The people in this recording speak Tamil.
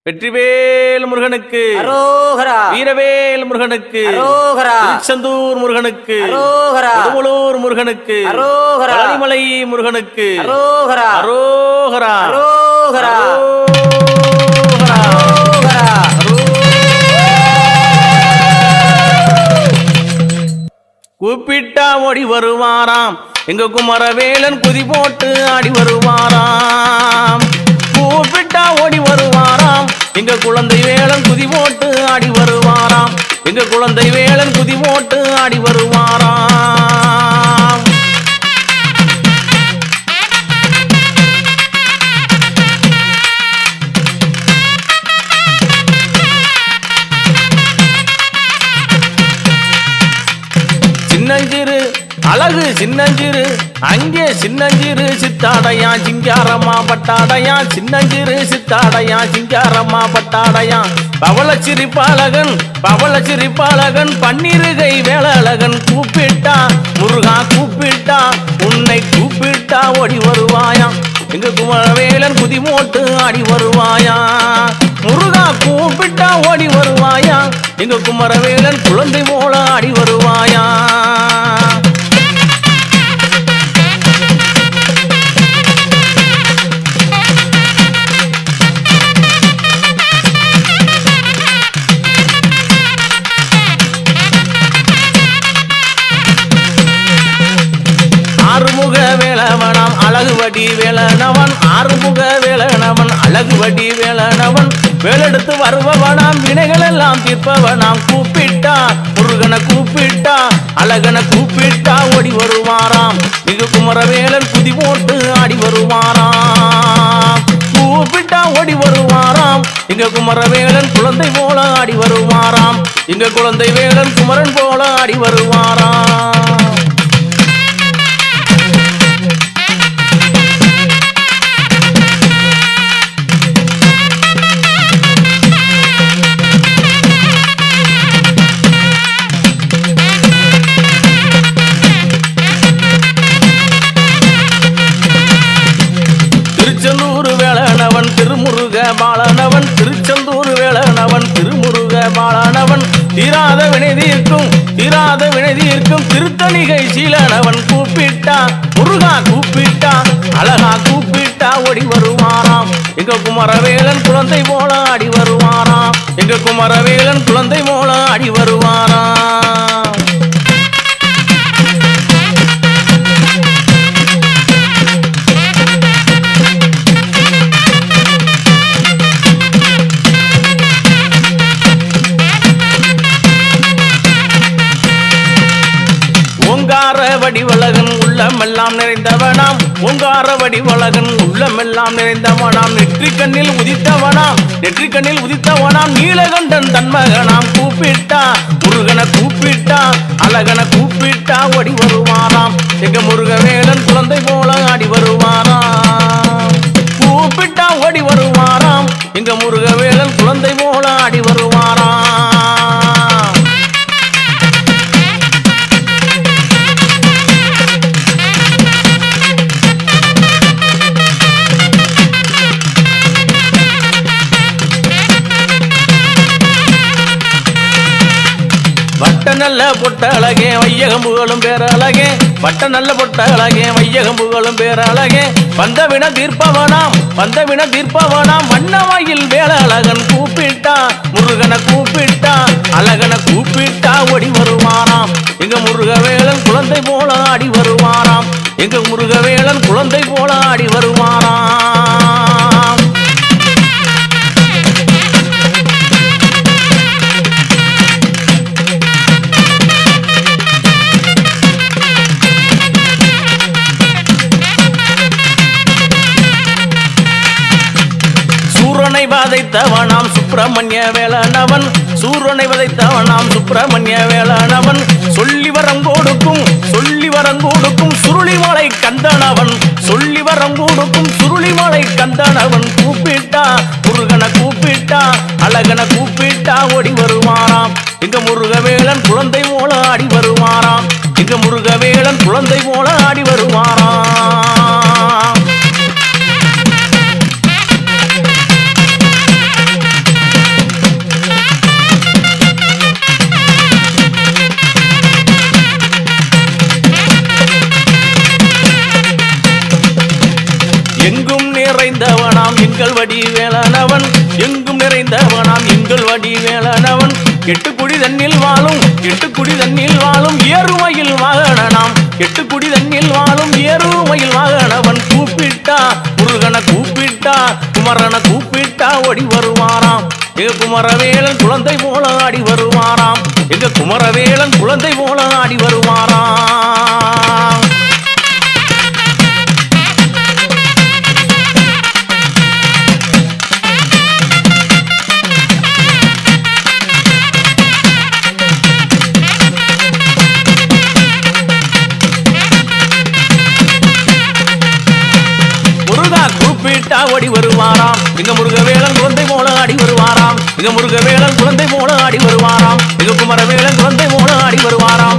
வெற்றிவேல் முருகனுக்கு அரோகரா. வீரவேல் முருகனுக்கு அரோகரா. திருச்செந்தூர் முருகனுக்கு அரோகரா. கொடுமுலூர் முருகனுக்கு அரோகரா. பழனிமலை முருகனுக்கு அரோகரா. அரோகரா அரோகரா. அரோகரா. அரோகரா. கூப்பிட்டா ஓடி வருவாராம் எங்க குமரவேலன் குதி போட்டு ஆடி வருவாராம். கூப்பிட்டா ஓடி வருவாராம் எங்க குழந்தை வேலன் குதி போட்டு ஆடி வருவாராம். எங்க குழந்தை வேலன் குதி போட்டு ஆடி வருவாராம். சின்னஞ்சிறு அழகு சின்னஞ்சிறு அங்கே சின்னஞ்சிறு சித்தாடையா சிங்காரம்மா பட்டாடையா. சின்னஞ்சிறு சித்தாடையா சிங்காரம்மா பட்டாடையா. பவள சிரிப்பாளகன் பன்னிருகை வேளழகன் கூப்பிட்டா முருகா கூப்பிட்டா உன்னை கூப்பிட்டா ஓடி வருவாயா. எங்க குமரவேலன் குதி மோட்டு ஆடி வருவாயா. முருகா கூப்பிட்டா ஓடி வருவாயா. எங்க குமரவேலன் குழந்தை போல ஆடி வருவாயா. ஆறுமுக வேலவனாம் அழகுவடி வேலனவன். ஆறுமுக வேலனவன் அழகுவடி வேலனவன். வேலெடுத்து வருபவனாம் வினைகள் எல்லாம் தீர்ப்பவனாம். கூப்பிட்டா முருகனை கூப்பிட்டா அழகனை கூப்பிட்டா ஓடி வருவாராம். மிகு குமரவேலன் குதி போட்டு ஆடி வருவாராம். கூப்பிட்டா ஓடி வருவாராம். எங்க குமரவேலன் குழந்தை போல ஆடி வருவாராம். எங்க குழந்தை வேலன் குமரன் போல ஆடி வருவாராம். திருச்செந்தூர் வேலனவன் திருமுருக பாலனவன். திருச்செந்தூர் வேலனவன் திருமுருக பாலனவன். தீராத வினை தீர்க்கும் திருத்தணிகை சீலனவன். கூப்பிட்டா முருகா கூப்பிட்டா அழகா கூப்பிட்டா ஓடி வருவாராம். எங்க குமரவேலன் குழந்தை போல ஆடி வருவாராம். எங்க குமரவேலன் குழந்தை போல ஆடி வருவாராம். ஓங்கார வடிவழகன் உள்ளமெல்லாம் நிறைந்தவனாம். ஓங்கார வடிவழகன் உள்ளமெல்லாம் நிறைந்தவனாம். நெற்றிக்கண்ணில் உதித்தவனாம் நீலகண்டன் தன்மகனாம். கூப்பிட்டா முருகனை கூப்பிட்டா அழகனை கூப்பிட்டா ஓடி வருவாராம். எங்க முருகவேலன் குழந்தை போல ஆடி வருவாராம். கூப்பிட்டா ஓடி வருவாராம். எங்க முருகவேலன் குழந்தை போல ஆடி வருவாராம். வட்ட நல்ல பொட்ட அழகே வையகம்புகளும் பேர அழகே. வட்ட நல்ல பொட்ட அழகே வையகம்புகளும் பேர அழகே. வந்தவின தீர்ப்பவனாம் வண்ணவாயில் வேல அழகன். கூப்பிட்டா முருகனை கூப்பிட்டா அழகனை கூப்பிட்டா ஓடி வருவாராம். எங்க முருகவேலன் குழந்தை போல ஆடி வருவாராம். எங்க முருகவேலன் குழந்தை போல ஆடி வருவாராம். சூரனை வதைத்தவனாம் சுப்பிரமணிய வேலனவன். சூரனை வதைத்தவனாம் சுப்பிரமணிய வேலனவன். சொல்லி வரம் கொடுக்கும் சுருளிமலை கந்தனவன். சொல்லி வரம் கொடுக்கும் சுருளிமலை கந்தனவன். கூப்பிட்டா முருகனை கூப்பிட்டா அழகனை கூப்பிட்டா ஓடி வருவாராம். எங்க முருகவேலன் குழந்தை போல ஆடி வருவாராம். எங்க முருகவேலன் குழந்தை போல ஆடி வருவாராம். வேலனவன் எங்கும் நிறைந்தவனாம் எங்கள் வடி வேலனவன் எட்டுக்குடி தண்ணில் வாழும் ஏறுமையில் வாகனாம் எட்டுக்குடி தண்ணில் வாழும் ஏறுமையில் வாகனவன் கூப்பிட்டா முருகனை கூப்பிட்டா குமரனை கூப்பிட்டா ஓடி வருவாராம் எங்க குமரவேலன் குழந்தை போல ஆடி வருவாராம் எங்க குமரவேலன் குழந்தை போல ஆடி வருவாராம் கூப்பிட்டா ஓடி வருவாராம் எங்க முருகவேலன் குழந்தை போல ஆடி வருவாராம் எங்க முருகவேலன் குழந்தை போல ஆடி வருவாராம் எங்க குமரவேலன் குழந்தை போல ஆடி வருவாராம்